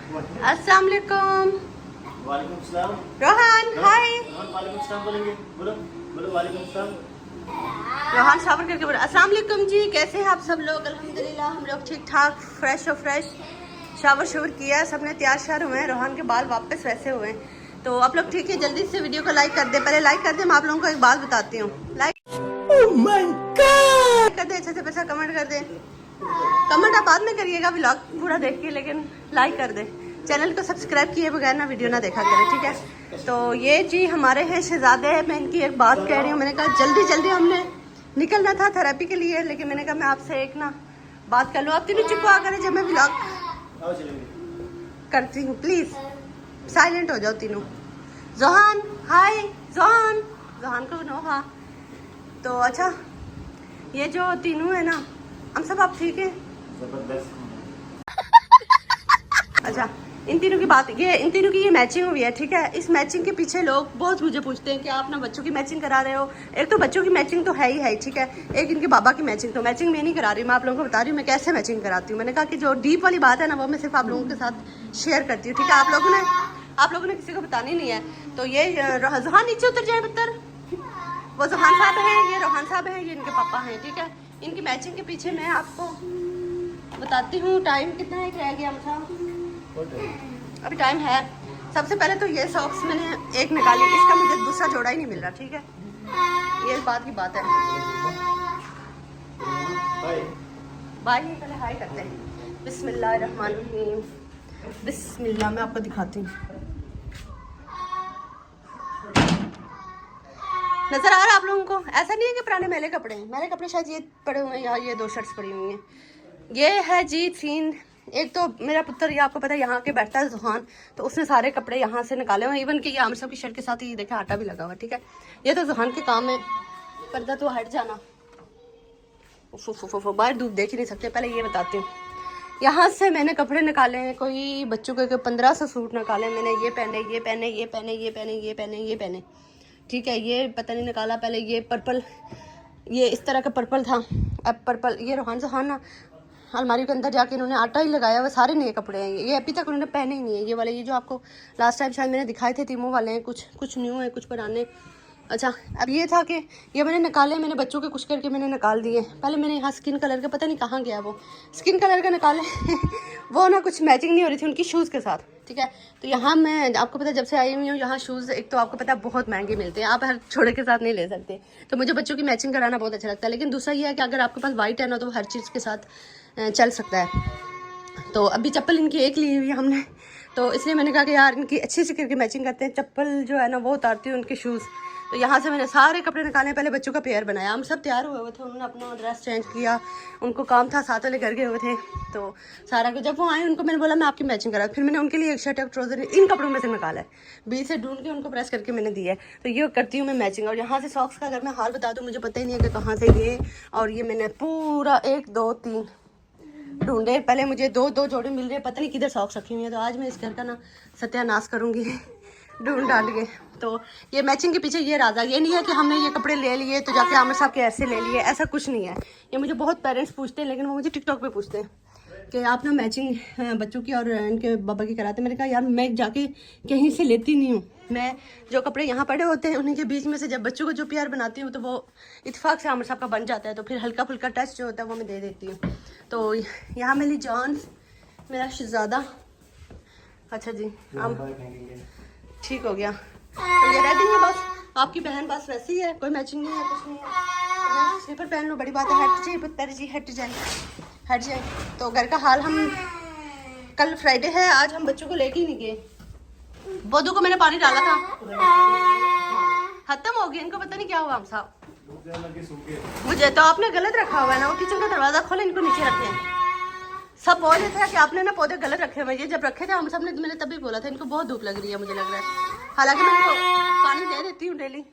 अस्सलाम वालेकुम। वालेकुम सलाम। रोहान हाय। वालेकुम सलाम बोलेंगे। बोलो बोलो वालेकुम सलाम। रोहान शावर करके बोला अस्सलाम वालेकुम जी, कैसे हैं आप सब लोग? अल्हम्दुलिल्लाह हम लोग ठीक ठाक, फ्रेश और फ्रेश। शावर शुवर किया, सबने तैयार शार हुए हैं। रोहान के बाल वापस वैसे हुए हैं। तो आप लोग ठीक है, जल्दी से वीडियो को लाइक कर दे। पहले लाइक कर दे, मैं आप लोगों को एक बात बताती हूँ। लाइक ओह माय गॉड कर दे, अच्छे से पैसा कमेंट कर दे। कमेंट आप बाद में करिएगा व्लॉग पूरा देख के, लेकिन लाइक कर दे। चैनल को सब्सक्राइब किए बगैर ना वीडियो ना देखा करें, ठीक है? तो ये जी हमारे हैं शहजादे। मैं इनकी एक बात कह रही हूँ। मैंने कहा जल्दी जल्दी हमने निकलना था थेरेपी के लिए, लेकिन मैंने कहा मैं आपसे एक ना बात कर लूँ। आप तीनों चुप करें जब मैं व्लॉग करती हूँ। प्लीज साइलेंट हो जाओ तीनों। जोहान हाय। जोहान जोहान को नो हाँ। तो अच्छा, ये जो तीनों है ना, हम सब आप ठीक है? अच्छा, इन तीनों की बात, ये इन तीनों की ये मैचिंग हुई है, ठीक है? इस मैचिंग के पीछे लोग बहुत मुझे पूछते हैं कि आप ना बच्चों की मैचिंग करा रहे हो। एक तो बच्चों की मैचिंग तो है ही, ठीक है? एक इनके बाबा की मैचिंग, तो मैचिंग मैं नहीं करा रही, मैं आप लोगों को बता रही हूँ मैं कैसे मैचिंग कराती हूँ। मैंने कहा कि जो डीप वाली बात है ना, वो मैं सिर्फ आप लोगों के साथ शेयर करती हूँ, ठीक है? आप लोगों ने किसी को बतानी नहीं है। तो ये जोहान नीचे उतर जाए पुत्र। वो जोहान साहब हैं, ये रोहान साहब हैं, ये इनके पापा हैं, ठीक है? इनकी मैचिंग के पीछे मैं आपको बताती हूँ। टाइम कितना है, रह गया मतलब अभी टाइम है। सबसे पहले तो ये सॉक्स मैंने एक निकाली, इसका मुझे दूसरा जोड़ा ही नहीं मिल रहा, ठीक है? ये इस बात की बात है। बाय पहले हाय करते हैं। बिस्मिल्लाहिर्रहमानिर्रहीम। बिस्मिल्लाह। मैं आपको दिखाती हूँ, नजर आ रहा है आप लोगों को? ऐसा नहीं है कि पुराने मैले कपड़े हैं, मैले कपड़े शायद ये पड़े हुए हैं, या ये 2 शर्ट्स पड़ी हुई हैं। ये है जी सीन। एक तो मेरा पुत्र, ये आपको पता है यहाँ के बैठता है जोहान, तो उसने सारे कपड़े यहाँ से निकाले हुए, इवन कि ये आमिर साहब की शर्ट के साथ ही देखा आटा भी लगा हुआ, ठीक है? ये तो जोहान के काम है। पर्दा तो हट जाना, बाहर धूप देख ही नहीं सकते। पहले ये बताती हूँ, यहाँ से मैंने कपड़े निकाले हैं, कोई बच्चों के 1500 सूट निकाले मैंने। ये पहने, ये पहने, ये पहने, ये पहने, ये पहने, ये पहने, ठीक है? ये पता नहीं निकाला पहले। ये पर्पल, ये इस तरह का पर्पल था। अब पर्पल, ये रोहान जोहान ना अलमारी के अंदर जाके इन्होंने आटा ही लगाया हुआ। सारे नए कपड़े हैं ये, अभी तक उन्होंने पहने ही नहीं है। ये वाले, ये जो आपको लास्ट टाइम शायद मैंने दिखाए थे, तीमो वाले हैं। कुछ न्यू है, कुछ पुराने। अच्छा, अब ये था कि ये मैंने निकाले, मैंने बच्चों के कुछ करके मैंने निकाल दिए। पहले मैंने यहाँ स्किन कलर का, पता नहीं कहाँ गया वो स्किन कलर का निकाले वो ना कुछ मैचिंग नहीं हो रही थी उनकी शूज़ के साथ, ठीक है? तो यहाँ मैं आपको पता, जब से आई हुई हूँ यहाँ शूज़, एक तो आपको पता है बहुत महंगे मिलते हैं, आप हर छोटे के साथ नहीं ले सकते। तो मुझे बच्चों की मैचिंग कराना बहुत अच्छा लगता है। लेकिन दूसरा ये है कि अगर आपके पास वाइट है ना, तो हर चीज़ के साथ चल सकता है। तो अभी चप्पल इनकी एक ली हुई है हमने, तो इसलिए मैंने कहा कि यार इनकी अच्छी सी करके मैचिंग करते हैं। चप्पल जो है ना वो उतारती हूँ, उनके शूज़। तो यहाँ से मैंने सारे कपड़े निकाले, पहले बच्चों का पेयर बनाया। हम सब तैयार हुए थे, उन्होंने अपना ड्रेस चेंज किया, उनको काम था, साथ वाले घर गए हुए थे। तो सारा कुछ, जब वो आए उनको मैंने बोला मैं आपकी मैचिंग करा। फिर मैंने उनके लिए एक शर्ट, एक ट्राउजर इन कपड़ों में से निकाला है, बीच से ढूंढ के उनको प्रेस करके मैंने दिया है। तो ये करती हूँ मैं मैचिंग। और यहाँ से सॉक्स का अगर मैं हाल बता दूँ, मुझे पता ही नहीं है कि कहाँ से ये और ये मैंने पूरा 1 2 3 ढूंढे। पहले मुझे 2 जोड़े मिल रहे, पता नहीं किधर सॉक्स रखी हुई है। तो आज मैं इस घर का ना सत्यानाश करूँगी ढूंढ डाल के। तो ये मैचिंग के पीछे ये राजा, ये नहीं है कि हमने ये कपड़े ले लिए तो जाके आमिर साहब के ऐसे ले लिए, ऐसा कुछ नहीं है। ये मुझे बहुत पेरेंट्स पूछते हैं, लेकिन वो मुझे टिकटॉक पे पूछते हैं कि आप ना मैचिंग बच्चों की और इनके बाबा की कराते। मैंने कहा यार मैं जाके कहीं से लेती नहीं हूँ, मैं जो कपड़े यहाँ पड़े होते हैं उन्हीं के बीच में से जब बच्चों को जो प्यार बनाती हूँ, तो वो इत्तेफाक से आमिर साहब का बन जाता है। तो फिर हल्का फुल्का टच जो होता है वो मैं दे देती हूँ। तो यहाँ मेरी जान, मेरा शहजादा। अच्छा जी, ठीक हो गया। तो ये रेडी है बस। आपकी बहन बस वैसी है, कोई मैचिंग नहीं है, कुछ नहीं है। स्लीपर पहन लो, बड़ी बात है। हट जाइए पुत्र जी, हट जाए, हट जाए। तो घर का हाल, हम कल फ्राइडे है, आज हम बच्चों को लेके ही नहीं गए। बोधू को मैंने पानी डाला था, खत्म हो गया। इनको पता नहीं क्या हुआ हम साहब। मुझे तो आपने गलत रखा हुआ है ना, वो किचन का दरवाजा खोले, इनको नीचे रखे। सब बोल रहे थे कि आपने ना पौधे गलत रखे हुए। ये जब रखे थे हम सब ने, मैंने तभी बोला था इनको बहुत धूप लग रही है, मुझे लग रहा है। हालांकि मैं इनको पानी दे देती हूँ डेली।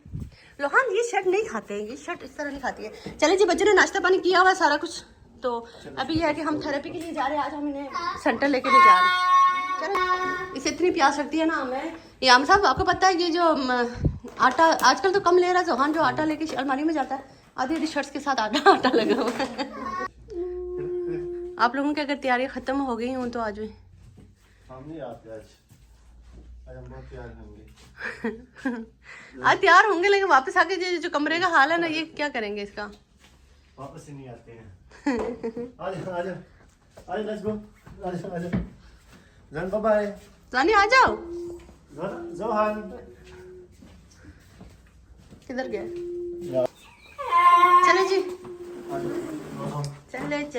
लोहान ये शर्ट नहीं खाते हैं, ये शर्ट इस तरह नहीं खाती है। चले जी, बच्चे ने नाश्ता पानी किया हुआ है सारा कुछ। तो अभी यह है कि हम थेरेपी के लिए जा रहे हैं। आज हम इन्हें सेंटर लेके नहीं जा रहे। चलो, इसे इतनी प्यास लगती है ना हमें। ये आम साहब आपको पता है, ये जो आटा आजकल तो कम ले रहा है जोहान, जो आटा लेके अलमारी में जाता है, आधी आधी शर्ट्स के साथ आटा लगा हुआ है। आप लोगों की अगर तैयारी ख़त्म हो गई हूँ तो आज भी हम नहीं आते आज हम बहुत तैयार होंगे। आज तैयार होंगे लेकिन वापस आके जो कमरे का हाल है ना, ये क्या करेंगे इसका। वापस ही नहीं आते हैं। आजा लेट्स गो। आजा जान बाय। जानी आ जाओ। जोहान किधर गए? चले जी, चले जी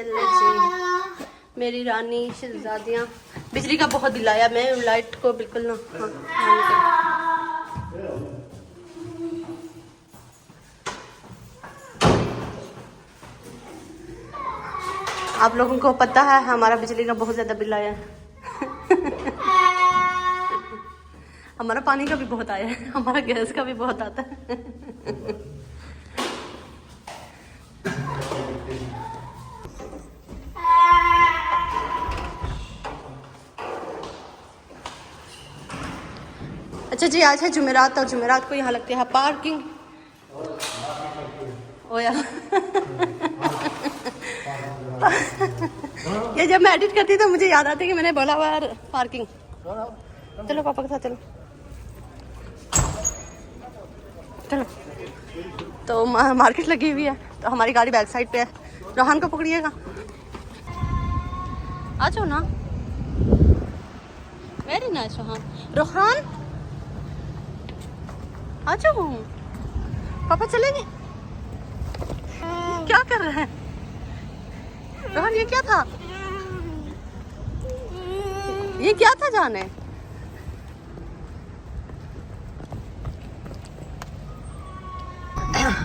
मेरी रानी शहजादियाँ। बिजली का बहुत बिल आया, मैं लाइट को बिल्कुल ना आप लोगों को पता है हमारा बिजली का बहुत ज़्यादा बिल आया है। हमारा पानी का भी बहुत आया है, हमारा गैस का भी बहुत आता है। अच्छा जी, आज है जुमेरात और जुमेरात को यहाँ लगती है पार्किंग। ओ यार ये जब मैं एडिट करती तो मुझे याद आता कि मैंने बोला हुआ पार्किंग। चलो पापा के साथ चलो चलो। तो मार्केट लगी हुई है तो हमारी गाड़ी बैक साइड पे है। रोहान को पकड़िएगा, आ जाओ ना। वेरी नाइस रोहान आ जाओ। पापा चलेंगे। क्या कर रहे हैं रोहन? ये क्या था? ये क्या था जाने?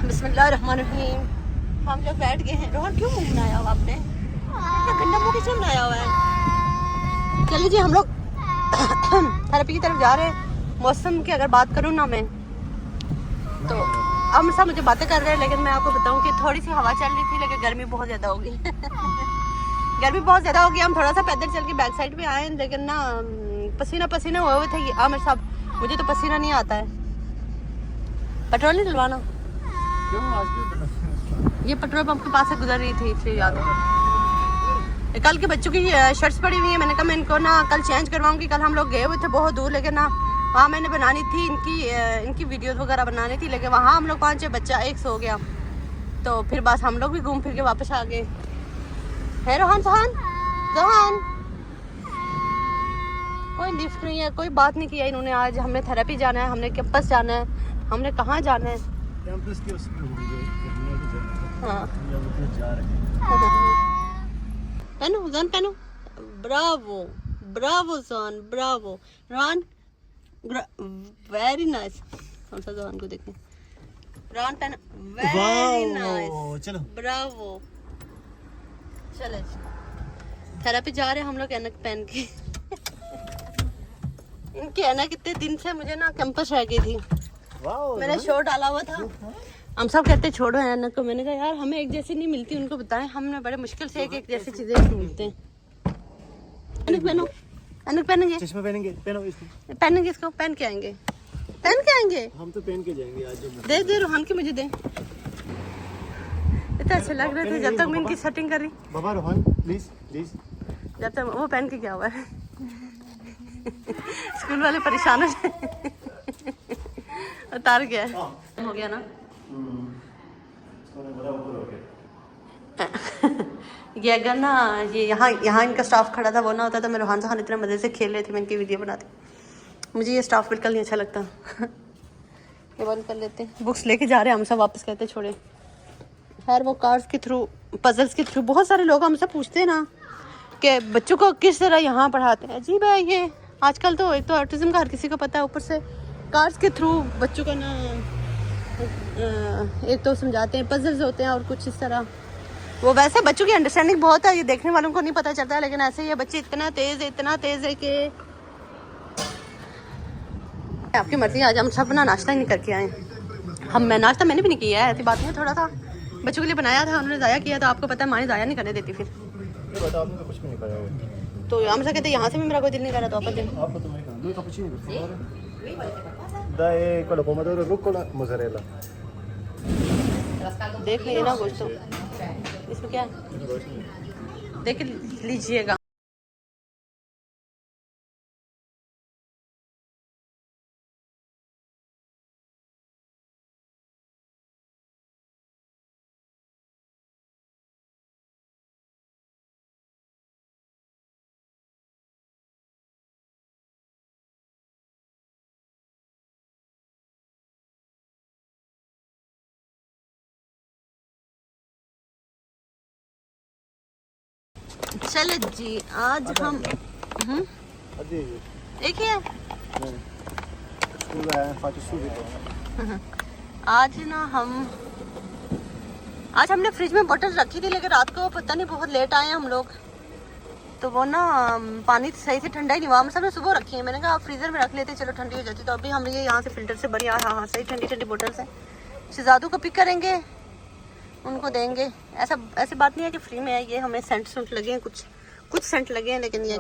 बिस्मिल्लाहिर्रहमानिर्रहीम। हम लोग बैठ गए हैं। रोहन क्यों मुंह बनाया हुआ आपने? इतना गंदा मुंह किसने बनाया हुआ है? चलिए जी, हम लोग थेरेपी की तरफ जा रहे हैं। मौसम की अगर बात करूँ ना मैं, तो अब सब मुझे बातें कर रहे हैं, लेकिन मैं आपको बताऊं कि थोड़ी सी हवा चल रही थी, लेकिन गर्मी बहुत ज़्यादा होगी। गर्मी बहुत ज़्यादा होगी। हम थोड़ा सा पैदल चल के बैक साइड पे आए, लेकिन ना पसीना पसीना हुए हुए थे। आमिर साहब, मुझे तो पसीना नहीं आता है। पेट्रोल नहीं डलवाना? ये पेट्रोल पंप के पास से गुजर रही थी इसलिए याद है। कल के बच्चों की शर्ट्स पड़ी हुई है, मैंने कहा मैं इनको ना कल चेंज करवाऊंगी। कल हम लोग गए हुए थे बहुत दूर, लेकिन ना वहाँ मैंने बनानी थी इनकी वीडियोस वगैरह बनानी थी, लेकिन वहाँ हम लोग 5-6 बच्चा एक सो गया, तो फिर बस हम लोग भी घूम फिर के वापस आ गए। है रोहन जोहान कोई लिफ्ट नहीं है, कोई बात नहीं किया इन्होंने। आज हमने थेरेपी जाना है, हमने कैंपस जाना है, हमने कहाँ जाना है? कैंपस के उसमें हाँ पहनो जान, पहनो। ब्रावो ब्रावो जान, ब्रावो रोहन, वेरी नाइस। कौन सा जवान को देखें? रोहन पेन, वेरी नाइस, चलो ब्रावो। चले थेरेपी जा रहे हैं हम लोग ऐनक पहन के। इनकी ऐनक इतने दिन से मुझे ना कैंपस रह गई थी, मैंने शो डाला हुआ था। हम सब कहते छोड़ो ऐनक को, मैंने कहा यार हमें एक जैसी नहीं मिलती, उनको बताएं हमने बड़े मुश्किल से एक जैसी चीजें ढूंढते हैं। ऐनक पहनो, ऐनक पहनेंगे, चश्मा पहनेंगे, पहनो इसको, पहनेंगे इसको, पहन के आएंगे, पहन के आएंगे। हम तो पहन के जाएंगे आज। दे रोहन की मुझे दे। इतना अच्छे लग रहे थे जब तक मैं इनकी सेटिंग करी। बाबा रोहन प्लीज प्लीज। जब तक वो पहन के क्या हुआ है? स्कूल वाले परेशान हो जाए। उतार गया हो गया ना। ये अगर ना ये यहाँ इनका स्टाफ खड़ा था, वो ना होता तो मैं रोहान साहब इतने मज़े से खेल रहे थे, मैं इनकी वीडियो बनाती। मुझे ये स्टाफ बिल्कुल नहीं अच्छा लगता। ये बंद कर लेते हैं। बुक्स लेके जा रहे हैं हम सब, वापस कहते छोड़े। खैर वो कार्ड्स के थ्रू, पजल्स के थ्रू, बहुत सारे लोग हमसे पूछते हैं ना कि बच्चों को किस तरह यहाँ पढ़ाते हैं। अजीब है ये, आजकल तो एक तो ऑटिज्म का हर किसी को पता है, ऊपर से कार्ड्स के थ्रू बच्चों का ना एक तो समझाते हैं, पजल्स होते हैं और कुछ इस तरह। वो वैसे बच्चों की अंडरस्टैंडिंग बहुत है, ये देखने वालों को नहीं पता चलता है, लेकिन ऐसे ये बच्चे इतना तेज़ है कि आपकी मर्जी। आज हम सब ना नाश्ता ही नहीं करके आए। मैं नाश्ता मैंने भी नहीं किया है, ऐसी बात नहीं, थोड़ा सा बच्चों के लिए बनाया था, उन्होंने ज़ाया किया, तो आपको पता है माँ ज़ाया नहीं करने देती। फिर आपने तो कुछ भी नहीं खाया तो हम से कहते यहाँ से भी मेरा कोई दिल नहीं कर रहा, तो आप दिन आपको तो मैं खाऊं। 2 cappuccino per favore. Dai quello pomodoro, rucola, mozzarella. देख लीजिए ना गोश्त, इसमें क्या है देख लीजिएगा। चले जी, आज हम अभी एक ही है। स्कूल आया फाटू स्कूल आज ना आज हमने फ्रिज में बोतल रखी थी, लेकिन रात को पता नहीं बहुत लेट आए हम लोग, तो वो ना पानी सही से ठंडा ही नहीं हुआ। हम सब ने सुबह रखी है, मैंने कहा फ्रीजर में रख लेते, चलो ठंडी हो जाती। तो अभी हम ये यहाँ से फिल्टर से भरी, हाँ सही ठंडी ठंडी बोतल से शहजादू को पिक करेंगे, उनको देंगे। ऐसी बात नहीं है कि फ्री में है ये, हमें सेंट लगे हैं, कुछ सेंट लगे हैं, लेकिन ये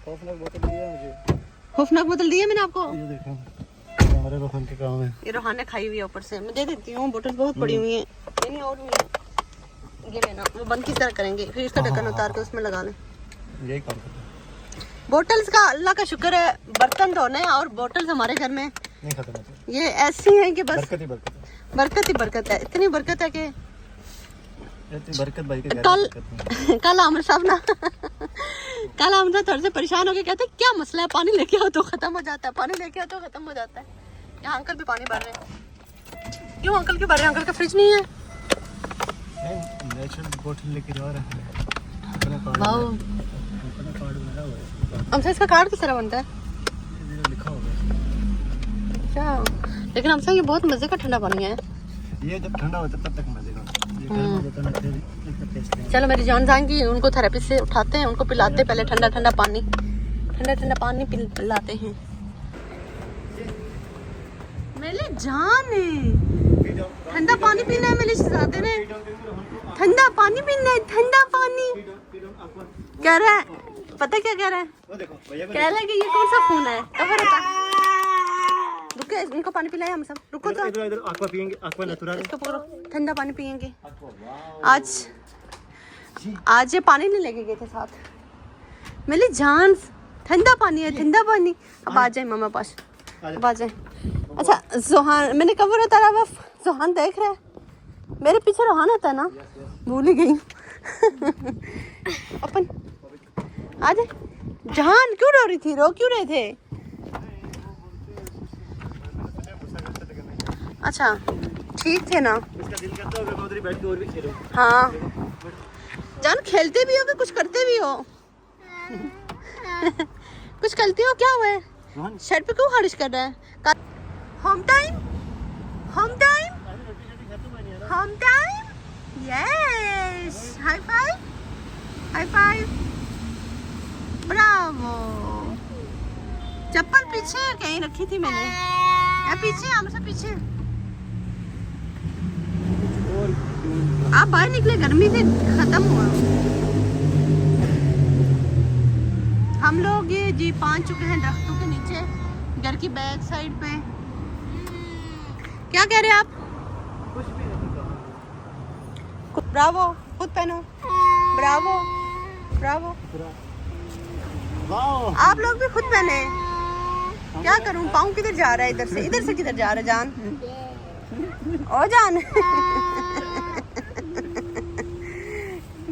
खौफनाक बोतल दी है मुझे। खौफनाक बोतल दी है मैंने आपको। ये देखो हमारे रोहन के काम है। ये रोहन ने खाई हुई है ऊपर से, मैं दे देती हूँ। बोतल बहुत पड़ी हुई है, नहीं और भी है। ये लेना, वो बंद किस तरह करेंगे, फिर इसका ढक्कन उतार के उसमें लगा लें। यही काम करते हैं। बोतल्स का अल्लाह का शुक्र है, बर्तन धोने और बोतल्स हमारे घर में नहीं खत्म होते। ये ऐसी हैं कि बस बरकत ही बरकत है। बरकत ही बरकत है। इतनी बरकत है कि इतनी बरकत भाई के घर में बरकत नहीं। कल आमिर साहब ना कल हम ना थोड़े से परेशान हो गए, कहते क्या मसला है, पानी लेके आओ तो खत्म हो जाता है, पानी लेके आओ तो खत्म हो जाता है। यहाँ अंकल भी पानी भर रहे हैं। क्यों अंकल क्यों भर रहे हैं? अंकल का फ्रिज नहीं है। नेचुरल बोतल लेके जा रहा है। अपना कार्ड बना हुआ है। हमसे इसका कार्ड किस तरह बनता है? ये लिखा होगा। अच्छा, लेकिन हमसे ये बहुत मजे का ठंडा पानी है। ये जब ठंडा होता है तब तक मजे का। ये गर्म हो जाता है ना, फिर इसका टेस्ट नहीं। चलो मेरी जान जाएंगी, उनको थेरेपी से उठाते हैं, उनको पिलाते हैं पहले ठंडा ठंडा पानी पिलाते हैं। मेरे जान ठंडा पानी पीना है, मेरे शहजादे ने ठंडा पानी पीना है, ठंडा पानी कह रहा है। पता क्या कह रहा है? वो देखो भैया कह रहा है कि ये कौन सा खून है। कब रहता? रुको, इनको पानी पिलाए हम सब। रुको तो इधर इधर aqua पियेंगे, aqua natural। इसको पकड़ो, ठंडा पानी पियेंगे। आज ये पानी नहीं लेके गए थे साथ। मेरी जान ठंडा पानी है, ठंडा पानी। अब आ जाए मामा पास, अब आ जाए। अच्छा जोहान, मैंने कवर उतारा हुआ, जोहान देख रहा है। मेरे पीछे रोहान आता है ना, भूल ही गई अपन। आ जाए जहान, क्यों रो रही थी, रो क्यों रहे थे? अच्छा ठीक थे ना। इसका दिल करता होगा मैं उधर ही बैठ के और भी खेलूं। हाँ जान, खेलते भी हो कि कुछ करते भी हो कुछ करते हो, क्या हुआ है? रोहन शर्ट पे क्यों खारिश कर रहा है? Home time, home time, home time. Yes, high five, high five, bravo. चप्पल पीछे कहीं रखी थी मैंने, या पीछे, हमसे पीछे। आप बाहर निकले, गर्मी से खत्म हुआ। हम लोग ये जी पहुंच चुके हैं दरख्तों के नीचे, घर की बैक साइड पे। क्या कह रहे हैं आप? कुछ भी नहीं कहा। ब्रावो, खुद पहनो। Bravo, Bravo. वाह, आप लोग भी खुद पहने। क्या करूं, पाँव किधर जा रहा है? इधर से किधर जा रहा है जान? ओ जान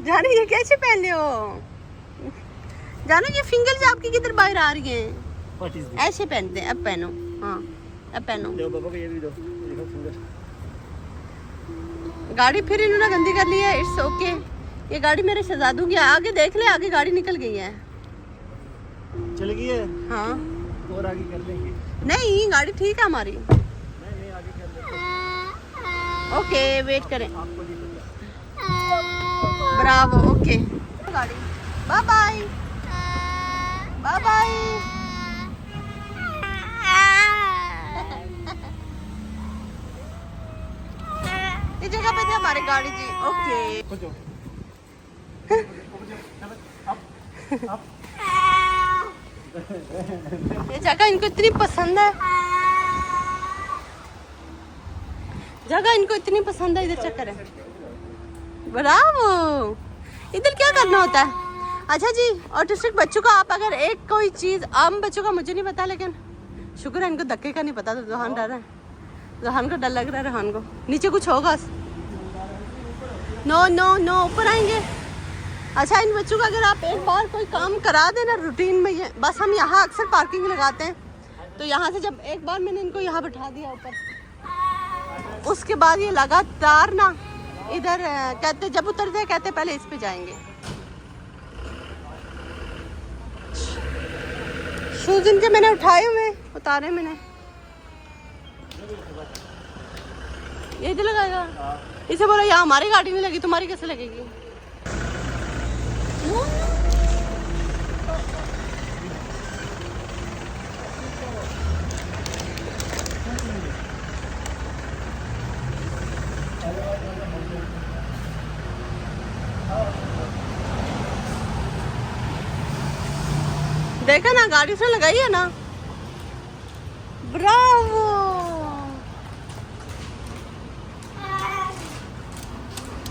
जाने ये कैसे पहन हो? जानो ये फिंगर्स आपकी किधर बाहर आ रही हैं? What is this? ऐसे पहनते हैं। अब पहनो, हाँ अब पहनो। दो पापा को ये भी दो, देखो फिंगर। गाड़ी फिर इन्होंने गंदी कर ली है। It's okay. ये गाड़ी मेरे शहजादू की है। आगे देख ले, आगे गाड़ी निकल गई है। चल गई है, हाँ और आगे कर लेंगे। नहीं, गाड़ी ठीक है हमारी। नहीं आगे कर लेंगे। ओके वेट करें। आपको नहीं पता। Bravo, okay. गाड़ी बाय बाय, बाय बाय। इस जगह पे थी हमारी गाड़ी जी। ओके खोजो। अब ये जगह इनको इतनी पसंद है, जगह इनको इतनी पसंद है। इधर चक्कर है। ब्रावो। इधर क्या करना होता है? अच्छा जी, ऑटिस्टिक बच्चों का आप अगर एक कोई चीज़, आम बच्चों का मुझे नहीं पता, लेकिन शुक्र है इनको धक्के का नहीं पता। तो जोहान डर है, जोहान को डर लग रहा है। रोहान को नीचे कुछ होगा। नो नो नो, ऊपर आएंगे। अच्छा इन बच्चों का अगर आप एक बार कोई काम करा देना रूटीन में, ये बस हम यहाँ अक्सर पार्किंग लगाते हैं, तो यहाँ से जब एक बार मैंने इनको यहाँ बैठा दिया ऊपर, उसके बाद ये लगातार ना इधर कहते, जब उतरते कहते पहले इस पे जाएंगे। शूज इनके मैंने उठाए हुए, उतारे मैंने। ये इधर लगाएगा, इसे बोला यहाँ हमारी गाड़ी नहीं लगी, तुम्हारी कैसे लगेगी? देखा ना, गाड़ी से लगाई है ना। ब्रावो।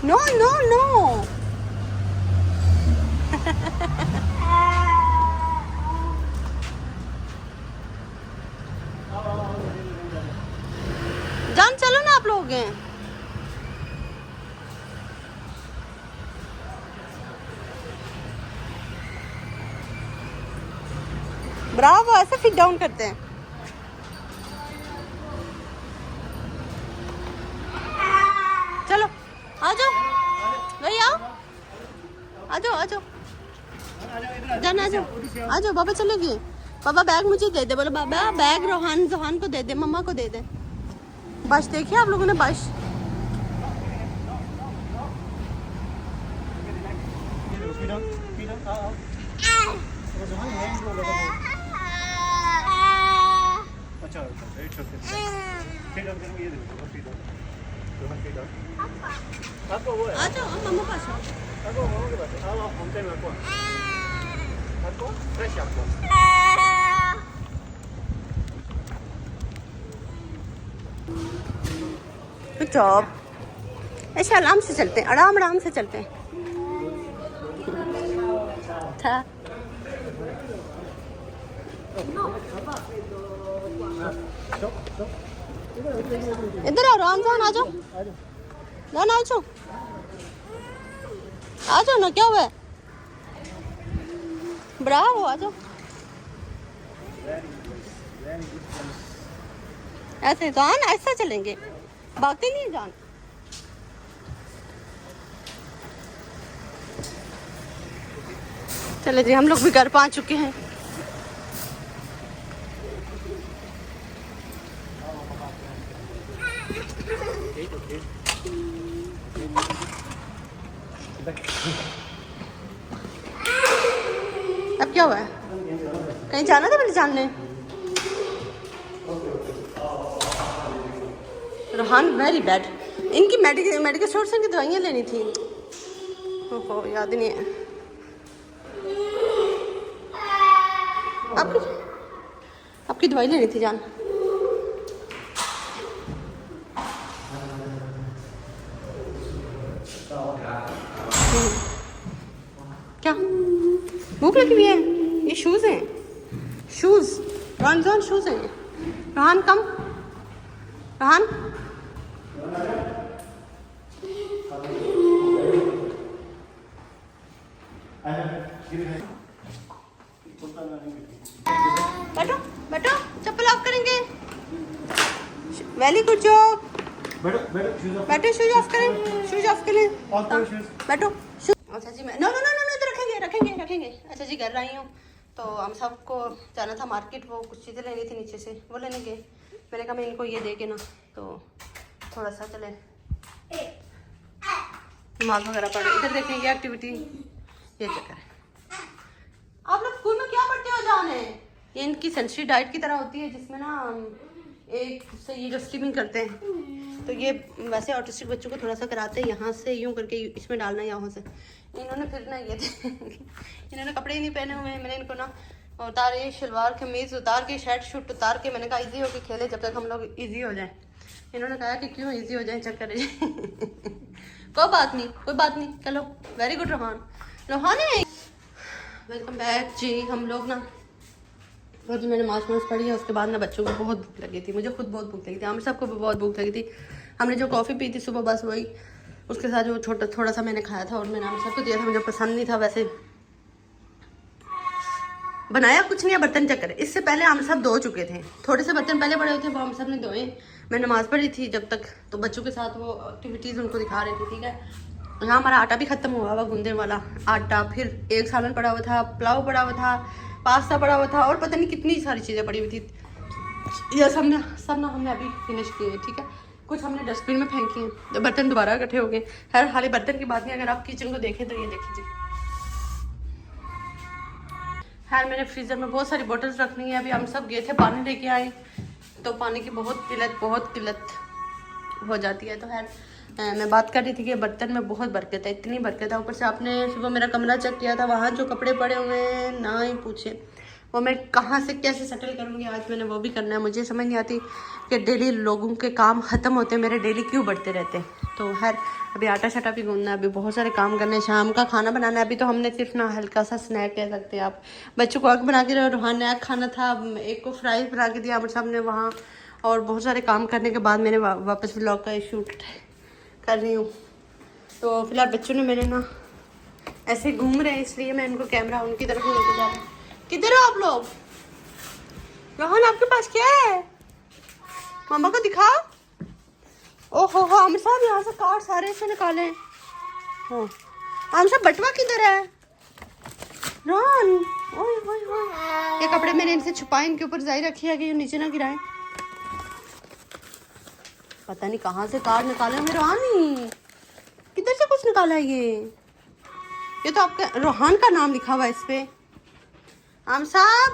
No no no. जान चलो ना आप लोग हैं। ब्रावो, ऐसे फिट डाउन करते हैं। चलो आ जाओ भाई, आओ आ जाओ आ जाओ, जान आ जाओ आ जाओ। बाबा चलेगी, बाबा बैग मुझे दे दे। बोलो बाबा बैग रोहान को दे दे, मम्मा को दे दे। बस देखिए आप लोगों ने, बस अच्छा इट्स ओके। फीड ऑन करो, ये देखो फीड ऑन, दोनों फीड ऑन। आपको वो है, आ जाओ मम्मा पास आओ। आपको मम्मा के पास है। आओ हम टाइम आपको फ्रेश आपको। Good job. ऐसे आराम से चलते हैं, आराम से चलते हैं। था इधर आओ, राम जान आ जाओ, जान आ जाओ, आ जाओ ना, क्या हुआ है? ब्रावो, आ जाओ। ऐसे जान, ऐसा चलेंगे, भागते नहीं जान। चले जी, हम लोग भी घर पहुंच चुके हैं। अब क्या हुआ है? कहीं जाना था मेरे जानने? Rohan very bad. इनकी मेडिकल स्टोर से इनकी दवाइयाँ लेनी थी। ओहो, याद नहीं है। आपकी दवाई लेनी थी जान। क्या भूख लगी हुई है? ये शूज हैं, शूज रॉन शूज हैं। रोहान कम, रोहान बैठो बैठो, चप्पल ऑफ करेंगे। Very good job. बैठो, शूज ऑफ करें, शूज ऑफ करें। बैठो। अच्छा जी, मैं नो नो नो नो, तो रखेंगे। अच्छा जी, घर आई हूँ तो हम सबको जाना था मार्केट, वो कुछ चीज़ें लेनी थी नीचे से, वो लेने गए। मैंने कहा मैं इनको ये दे के ना तो थोड़ा सा चले दिमाग वगैरह पड़े। इधर देखें, ये एक्टिविटी, ये चक्कर है। आप लोग स्कूल में क्या पढ़ते हो जाने? ये इनकी सेंसरी डाइट की तरह होती है, जिसमें ना एक से ये जो स्टीमिंग करते हैं, तो ये वैसे ऑटिस्टिक बच्चों को थोड़ा सा कराते हैं, यहाँ से यूँ करके इसमें डालना है यहाँ से। इन्होंने फिर ना ये इन्होंने कपड़े ही नहीं पहने हुए हैं। मैंने इनको ना उतारे, शलवार कमीज़ उतार के, शर्ट शूट उतार के, मैंने कहा ईजी होके खेले जब तक हम लोग ईजी हो जाए। इन्होंने कहा कि क्यों ईजी हो जाए, चक्कर कोई बात नहीं, चलो। वेरी गुड रोहान है। वेलकम बैक जी। हम लोग ना और जो मैंने नमाज़ पढ़ी है, उसके बाद ना बच्चों को बहुत भूख लगी थी, मुझे खुद बहुत भूख लगी थी, हम सबको भी बहुत भूख लगी थी। हमने जो कॉफ़ी पी थी सुबह, बस वही, उसके साथ जो थोड़ा सा मैंने खाया था और मैंने हम सबको दिया था। मुझे पसंद नहीं था, वैसे बनाया कुछ नहीं है, बर्तन चक्कर है। इससे पहले हम सब धो चुके थे, थोड़े से बर्तन पहले पड़े हुए थे, वो हम सब ने धोए। मैं नमाज़ पढ़ी थी जब तक, तो बच्चों के साथ वो एक्टिविटीज़ उनको दिखा रही थी, ठीक है। यहाँ हमारा आटा भी ख़त्म हुआ हुआ, गूंदे वाला आटा, फिर एक सालन पड़ा हुआ था, पुलाव पड़ा हुआ था, पास्ता पड़ा हुआ था और पता नहीं कितनी सारी चीज़ें पड़ी हुई थी। ये सब ना हमने अभी फिनिश किए हैं, ठीक है। कुछ हमने डस्टबिन में फेंकी हैं, तो बर्तन दोबारा इकट्ठे हो गए। हर हाल बर्तन की बात नहीं, अगर आप किचन को देखें तो ये देखिए। खैर मैंने फ्रीज़र में बहुत सारी बोतल्स रखनी है। अभी हम सब गए थे पानी लेके आए, तो पानी की बहुत किल्लत हो जाती है। तो खैर मैं बात कर रही थी कि बर्तन में बहुत बरकत है, इतनी बरकत है। ऊपर से आपने सुबह मेरा कमरा चेक किया था, वहाँ जो कपड़े पड़े हुए हैं ना ही पूछे, वो मैं कहाँ से कैसे सेटल करूँगी। आज मैंने वो भी करना है। मुझे समझ नहीं आती कि डेली लोगों के काम ख़त्म होते, मेरे डेली क्यों बढ़ते रहते हैं। तो खैर अभी आटा शाटा भी गूंदना है, अभी बहुत सारे काम करने हैं, शाम का खाना बनाना है। अभी तो हमने सिर्फ ना हल्का सा स्नैक कह सकते हैं आप, बच्चों को एग बना के, रूहान ने एग खाना था, एक को फ्राई बना के दिया आमिर साहब ने वहाँ। और बहुत सारे काम करने के बाद मैंने वापस व्लॉग का शूट कर रही हूँ। तो फिलहाल बच्चों ने मेरे ना ऐसे घूम रहे हैं, इसलिए मैं इनको कैमरा उनकी तरफ लेके जा रही हूँ। किधर हो आप लोग? रोहन आपके पास क्या है? मामा को दिखा। ओहो हो आमिर साहब, यहाँ से कार्ड सारे से निकाले। हाँ आमिर साहब, बटवा किधर है? रोहन ओए ओए ओए, ये कपड़े मैंने इनसे छुपाए, इनके ऊपर जाई रखी है कि ये नीचे ना गिराए। पता नहीं कहाँ से कार्ड निकाले मेरे। रोहानी किधर से कुछ निकाला है ये तो आपका रोहान का नाम लिखा हुआ है इस पे। आम साहब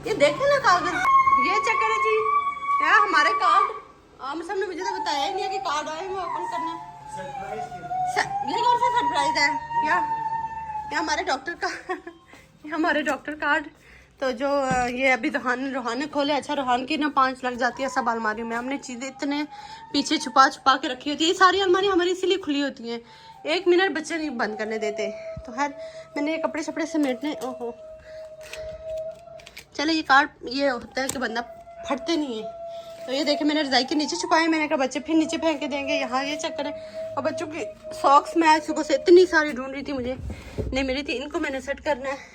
ये देखे ना कागज, ये चेक करें जी, क्या हमारे कार्ड। आम साहब ने मुझे तो बताया ही नहीं है कि कार्ड आए हुए ओपन करना। ये कौन सा सरप्राइज है? या हमारे डॉक्टर का ये हमारे डॉक्टर कार्ड। तो जो ये अभी रोहान ने खोले। अच्छा रोहान की ना 5 लग जाती है सब अलमारी में। हमने चीज़ें इतने पीछे छुपा के रखी होती है। ये सारी अलमारी हमारी इसीलिए खुली होती हैं, 1 मिनट बच्चे नहीं बंद करने देते। तो खैर मैंने ये कपड़े शपड़े समेटने। ओहो चलो, ये कार्ड ये होता है कि बंदा फटते नहीं है। तो ये देखे मैंने रजाई के नीचे छुपाए। मैंने कहा बच्चे फिर नीचे फेंक के देंगे, यहाँ ये चेक करें। और बच्चों की सॉक्स मैं आज सुबह से इतनी सारी ढूंढ रही थी, मुझे नहीं मिली थी। इनको मैंने सेट करना है।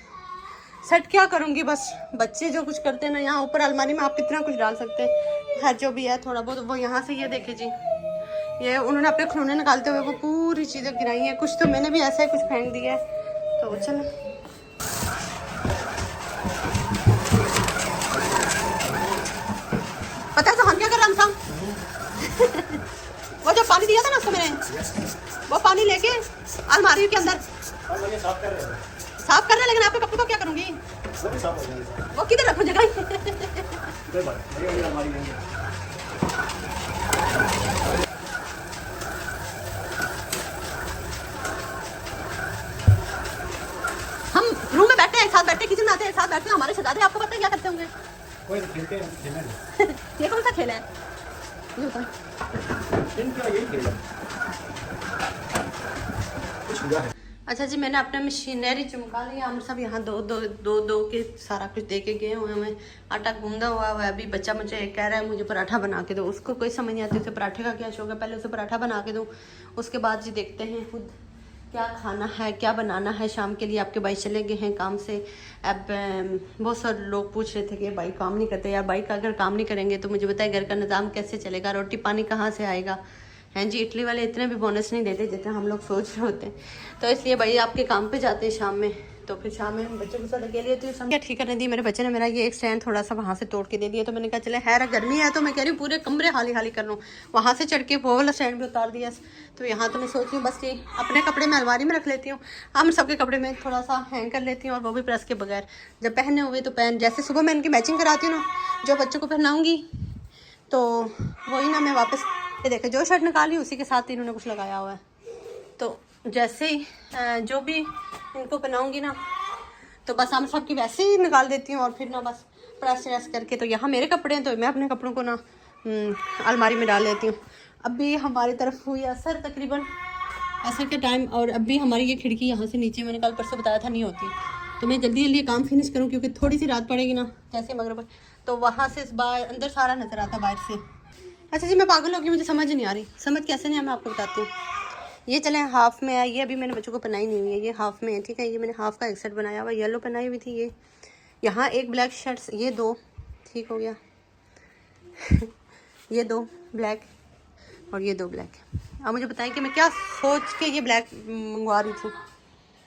सेट क्या करूँगी, बस बच्चे जो कुछ करते हैं ना, यहाँ ऊपर अलमारी में आप कितना कुछ डाल सकते हैं। जो भी है थोड़ा बहुत वो यहाँ से, ये देखे जी, ये उन्होंने अपने खिलौने निकालते हुए वो पूरी चीज़ें गिराई हैं। कुछ तो मैंने भी ऐसा ही कुछ फेंक दिया है। तो चलो पता है तो हम क्या कर रहे हैं वो जो पानी दिया था ना उसको मैंने, वो पानी लेके अलमारी के अंदर साफ कर रहे हैं। लेकिन आपके कपड़ों को क्या करूंगी? वो किधर रखूं जगह? हम रूम में बैठे हैं, एक साथ बैठे, किचन में आते हैं, एक साथ बैठते हैं, हमारे शहजादे आपको पता है क्या करते होंगे? कोई खेलते हैं। ये कौन सा खेल है? ये बता। यही खेल है। कुछ हुआ है। अच्छा जी, मैंने अपना मशीनरी चमका लिया। हम सब यहाँ दो के सारा कुछ दे के गए हुए हैं। आटा गूंदा हुआ है। अभी बच्चा मुझे कह रहा है मुझे पराठा बना के दो। उसको कोई समझ नहीं आती उसे पराठे का क्या शौक है। पहले उसे पराठा बना के दूँ, उसके बाद जी देखते हैं खुद क्या खाना है, क्या बनाना है शाम के लिए। आपके भाई चले गए हैं काम से। अब बहुत सारे लोग पूछ रहे थे कि भाई काम नहीं करते। यार भाई का अगर काम नहीं करेंगे तो मुझे बताए घर का निज़ाम कैसे चलेगा, रोटी पानी कहाँ से आएगा। हैं जी, इटली वाले इतने भी बोनस नहीं देते जितना हम लोग सोच रहे होते हैं। तो इसलिए भाई आपके काम पे जाते हैं शाम में, तो फिर शाम में हम बच्चों के साथ अकेले होती हूँ। समझ ठीक करने दी मेरे बच्चे ने। मेरा ये एक स्टैंड थोड़ा सा वहाँ से तोड़ के दे दिया। तो मैंने कहा चले खैर गर्मी है तो मैं कह रही हूँ पूरे कमरे हाली हाली कर लूँ। वहाँ से चढ़ के वो वाला स्टैंड भी उतार दिया। तो यहाँ तो मैं सोच रही हूँ बस ये अपने कपड़े में अलमारी में रख लेती हूँ। हम सबके कपड़े में थोड़ा सा हैंग कर लेती हूँ, और वो भी प्रेस के बगैर। जब पहने हुए तो पहन, जैसे सुबह मैं इनकी मैचिंग कराती हूँ ना, जो बच्चों को पहनाऊँगी तो वही ना मैं वापस, ये देखे जो शर्ट निकाली उसी के साथ इन्होंने कुछ लगाया हुआ है। तो जैसे ही जो भी इनको पहनाऊँगी ना, तो बस हम सब की वैसे ही निकाल देती हूँ। और फिर ना बस प्रेस व्रेस करके, तो यहाँ मेरे कपड़े हैं तो मैं अपने कपड़ों को ना अलमारी में डाल लेती हूँ। अभी हमारी तरफ हुई असर, तकरीबन असर के टाइम। और अभी हमारी ये खिड़की यहाँ से नीचे, मैंने कल परसों बताया था, नहीं होती। तो मैं जल्दी जल्दी काम फिनिश करूँ क्योंकि थोड़ी सी रात पड़ेगी ना, जैसे मगरिब, तो वहाँ से बाहर अंदर सारा नज़र आता बाहर से। अच्छा जी, मैं पागल हो गई, मुझे समझ नहीं आ रही। समझ कैसे नहीं है मैं आपको बताती हूँ। ये चले हाफ में है, ये अभी मैंने बच्चों को पहनाई नहीं हुई है, ये हाफ में है, ठीक है। ये मैंने हाफ का एक सेट बनाया हुआ, येलो पहनाई हुई थी। ये यहाँ एक ब्लैक शर्ट्स, ये 2 ठीक हो गया ये 2 ब्लैक और ये 2 ब्लैक। अब मुझे बताएं कि मैं क्या सोच के ये ब्लैक मंगवा रही थी।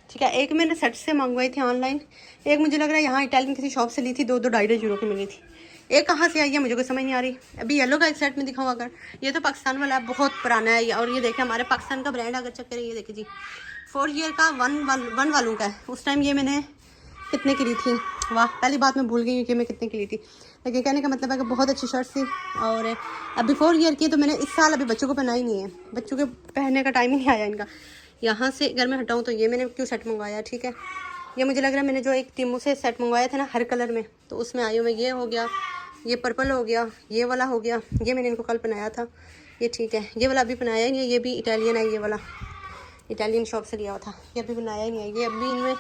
ठीक है। एक मैंने सेट से मंगवाई थी ऑनलाइन, एक मुझे लग रहा है यहाँ इटालियन किसी शॉप से ली थी, 2-2 250 की मिली थी। एक कहाँ से आई है मुझे कोई समझ नहीं आ रही। अभी येलो का एक सेट में दिखाऊँ अगर, ये तो पाकिस्तान वाला है, बहुत पुराना है। और ये देखें हमारे पाकिस्तान का ब्रांड अगर चेक करें, ये देखिए जी 4 ईयर का वन वालों का है। उस टाइम ये मैंने कितने की ली थी, वाह पहली बात मैं भूल गई हूँ कि मैं कितने की ली थी। लेकिन कहने का मतलब है कि बहुत अच्छी शर्ट थी। और अभी 4 ईयर की, तो मैंने इस साल अभी बच्चों को पहनाई नहीं है, बच्चों के पहनने का टाइम ही नहीं आया इनका। यहाँ से अगर मैं हटाऊँ तो ये मैंने क्यों सेट मंगवाया, ठीक है। ये मुझे लग रहा है मैंने जो एक टीमू से सेट मंगवाया था ना हर कलर में, तो उसमें आयु में ये हो गया, ये पर्पल हो गया, ये वाला हो गया। ये मैंने इनको कल पहनाया था, ये ठीक है। ये वाला अभी बनाया ही नहीं है, ये भी इटालियन है, ये वाला इटालियन शॉप से लिया हुआ था, ये अभी बनाया ही नहीं है। ये अभी इनमें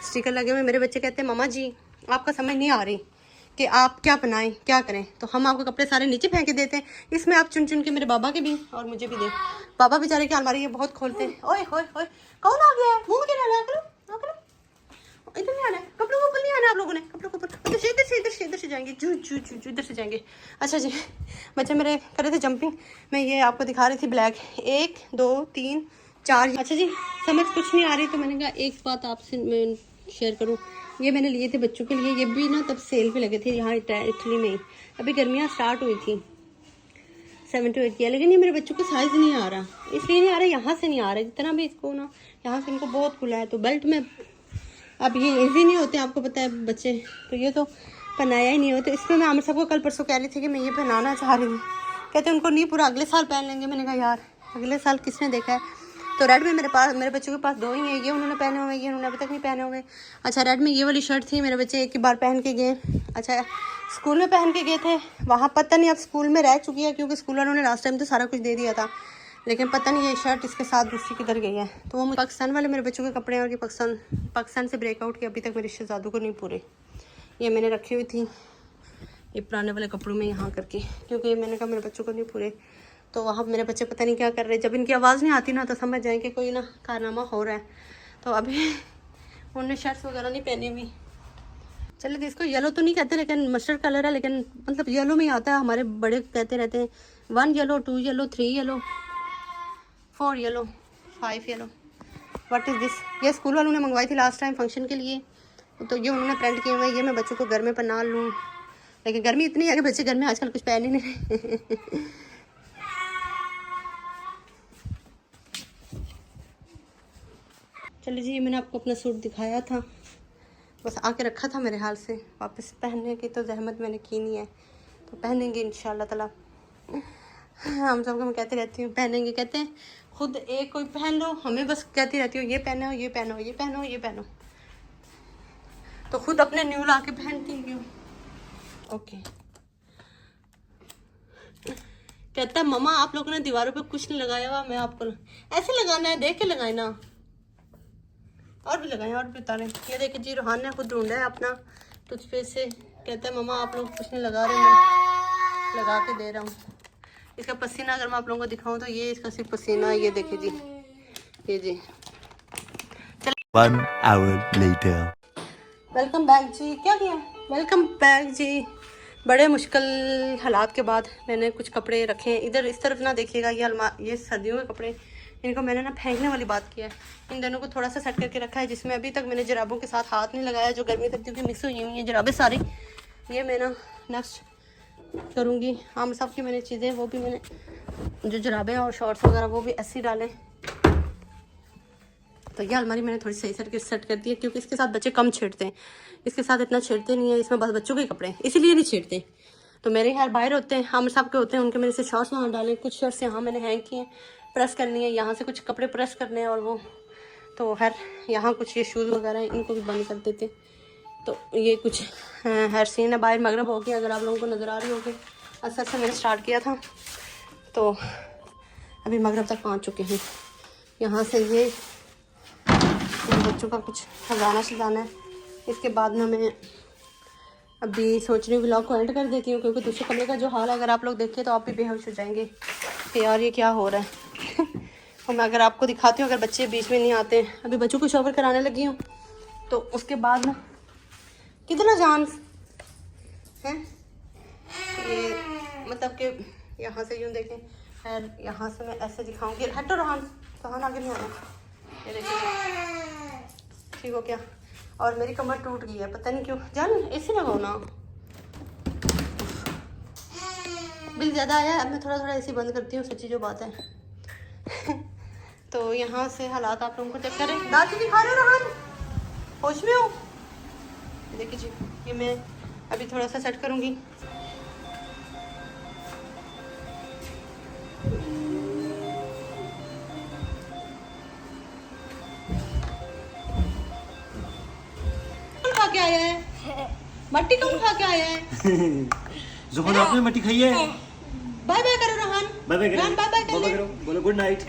स्टिकर लगे हुए। मेरे बच्चे कहते हैं मम्मा जी आपका समझ नहीं आ रही कि आप क्या बनाएं क्या करें, तो हम आपको कपड़े सारे नीचे फेंक के देते हैं, इसमें आप चुन चुन के मेरे बाबा के भी और मुझे भी दें। बाबा बेचारे की अलमारी ये बहुत खोलते हैं। ओए होए होए, कौन आ गया है, मुँह में क्या डाला, करो करो, इधर नहीं आना है, कपड़ों को ऊपर नहीं आना आप लोगों ने, कपड़ों को ऊपर, इधर से जाएंगे, जू जू जू जू इधर से जाएंगे। अच्छा जी, बच्चे मेरे कर रहे थे जंपिंग, मैं ये आपको दिखा रही थी ब्लैक, 1 2 3 4। अच्छा जी, समझ कुछ नहीं आ रही, तो मैंने कहा एक बात आपसे मैं शेयर करूं। ये मैंने लिए थे बच्चों के लिए, ये भी ना तब सेल पे लगे थे यहाँ इटली में ही, अभी गर्मियाँ स्टार्ट हुई थी 7 to 8 किया, लेकिन ये मेरे बच्चों को साइज़ नहीं आ रहा, इसलिए नहीं आ रहा, यहाँ से नहीं आ रहा, जितना भी इसको ना यहाँ से इनको बहुत खुला है, तो बेल्ट में अब ये ईजी नहीं होते, आपको पता है बच्चे, तो ये तो पहनाया ही नहीं हो। तो इसमें मैं आमिर साहब को कल परसों कह रही थी कि मैं ये पहनाना चाह रही हूँ, कहते उनको नहीं पूरा अगले साल पहन लेंगे। मैंने कहा यार अगले साल किसने देखा है। तो रेड में मेरे बच्चों के पास 2 ही हैं, ये उन्होंने पहने हुए, ये उन्होंने अभी तक नहीं पहने हुए। अच्छा रेड में ये वाली शर्ट थी, मेरे बच्चे एक ही बार पहन के गए। अच्छा स्कूल में पहन के गए थे, वहाँ पता नहीं अब स्कूल में रह चुकी है, क्योंकि स्कूल वालों ने लास्ट टाइम तो सारा कुछ दे दिया था, लेकिन पता नहीं ये शर्ट इसके साथ दूसरी किधर गई है। तो वो पाकिस्तान वाले मेरे बच्चों के कपड़े हैं, और ये पाकिस्तान से ब्रेकआउट के अभी तक मेरे शहजादों को नहीं पूरे, ये मैंने रखी हुई थी ये पुराने वाले कपड़ों में यहाँ करके, क्योंकि मैंने कहा मेरे बच्चों को नहीं पूरे। तो वहाँ मेरे बच्चे पता नहीं क्या कर रहे हैं, जब इनकी आवाज़ नहीं आती ना तो समझ जाएं कि कोई ना कारनामा हो रहा है। तो अभी उन्होंने शर्ट्स वगैरह नहीं पहनी हुई। चलिए, तो इसको येलो तो नहीं कहते, लेकिन मस्टर्ड कलर है, लेकिन मतलब येलो में ही आता है। हमारे बड़े कहते रहते हैं 1 yellow 2 yellow 3 yellow 4 yellow 5 yellow. What is this? ये स्कूल वालों ने मंगवाई थी लास्ट टाइम फंक्शन के लिए, तो ये उन्होंने प्रिंट किए हुए, ये मैं बच्चों को घर में पहना लूँ, लेकिन गर्मी इतनी है कि बच्चे घर में आजकल कुछ पहन ही नहीं रहे। चलिए जी, मैंने आपको अपना सूट दिखाया था, बस आके रखा था मेरे हाल से, वापस पहनने की तो जहमत मैंने की नहीं है, तो पहनेंगे इंशाल्लाह ताला। हम सबको मैं कहती रहती हूँ पहनेंगे, कहते हैं खुद एक कोई पहन लो, हमें बस कहती रहती हूँ ये पहनो ये पहनो ये पहनो ये पहनो, तो खुद अपने न्यू ला के पहनती हूँ। ओके, कहता है मम्मा आप लोगों ने दीवारों पे कुछ नहीं लगाया हुआ, मैं आपको ऐसे लगाना है, देख के लगाए ना, और भी लगाए और भी उतारे। ये देखिए जी, रोहान ने खुद ढूंढा है अपना टूथपेस्ट से, कहता है मम्मा आप लोग कुछ नहीं लगा रहे, मैं लगा के दे रहा हूँ। इसका पसीना अगर मैं आप लोगों को दिखाऊं तो ये इसका सिर्फ पसीना, ये देखिए जी, ये जी। 1 hour later. वेलकम बैक जी, क्या किया, वेलकम बैक जी। बड़े मुश्किल हालात के बाद मैंने कुछ कपड़े रखे हैं इधर, इस तरफ ना देखिएगा, ये सर्दियों के कपड़े, इनको मैंने ना फेंकने वाली बात किया है। इन दोनों को थोड़ा सा सेट करके रखा है, जिसमें अभी तक मैंने जराबों के साथ हाथ नहीं लगाया, जो गर्मी तक क्योंकि मिक्स हुई हुई हैं जराबें सारी। ये मैं ना नेक्स्ट करूँगी। आम साहब की मैंने चीज़ें, वो भी मैंने जो जराबें और शॉर्ट्स वगैरह वो भी ऐसे डालें। तो ये अलमारी मैंने थोड़ी सही सेट कर दी है, क्योंकि इसके साथ बच्चे कम छेड़ते हैं, इसके साथ इतना छेड़ते नहीं है, इसमें बस बच्चों के कपड़े हैं इसीलिए नहीं छेड़ते। तो मेरे यार बाहर होते हैं, आमिर साहब के होते हैं, उनके मेरे से शॉर्ट्स वहाँ डाले, कुछ शर्ट्स यहाँ मैंने हैंग किए, प्रेस करनी है, यहाँ से कुछ कपड़े प्रेस करने हैं, और वो तो खैर यहाँ कुछ ये शूज़ वगैरह हैं, इनको भी बंद कर देते। तो ये कुछ हेयर सीन है, बाहर मगरब हो गया, अगर आप लोगों को नज़र आ रही होगी, असर से मैंने स्टार्ट किया था, तो अभी मगरब तक पहुँच चुके हैं। यहाँ से ये बच्चों का कुछ सजाना है। इसके बाद ना मैं अभी सोच रही हूँ व्लॉग को एंड कर देती हूँ, क्योंकि दूसरे कमरे का जो हाल है अगर आप लोग देखें तो आप भी बेहोश हो जाएंगे कि यार ये क्या हो रहा है। और मैं अगर आपको दिखाती हूँ, अगर बच्चे बीच में नहीं आते, अभी बच्चों को शॉवर कराने लगी हूँ, तो उसके बाद ना कितना चांस है ये, मतलब कि यहाँ से यूँ देखें, खैर यहाँ से मैं ऐसे दिखाऊँगी, हटो रोहान आगे नहीं आना, ये देखिए ठीक हो गया। और मेरी कमर टूट गई है, पता नहीं क्यों। जान ऐसे लगाओ ना, बिल ज़्यादा आया है। अब मैं थोड़ा थोड़ा ऐसे बंद करती हूँ, सच्ची जो बात है। तो यहाँ से हालात आप लोगों को चेक करें। दादी दिखा रहे हो रहन, होश में हो? देखिए जी, ये मैं अभी थोड़ा सा सेट करूँगी। कौन खा के आया है? मट्टी कौन खा के आया है? जुफान आपने मट्टी खाई है? बाय बाय करो रहन। बाय बाय रहन, बाय बाय कर ले। करो, बोलो गुड नाइट।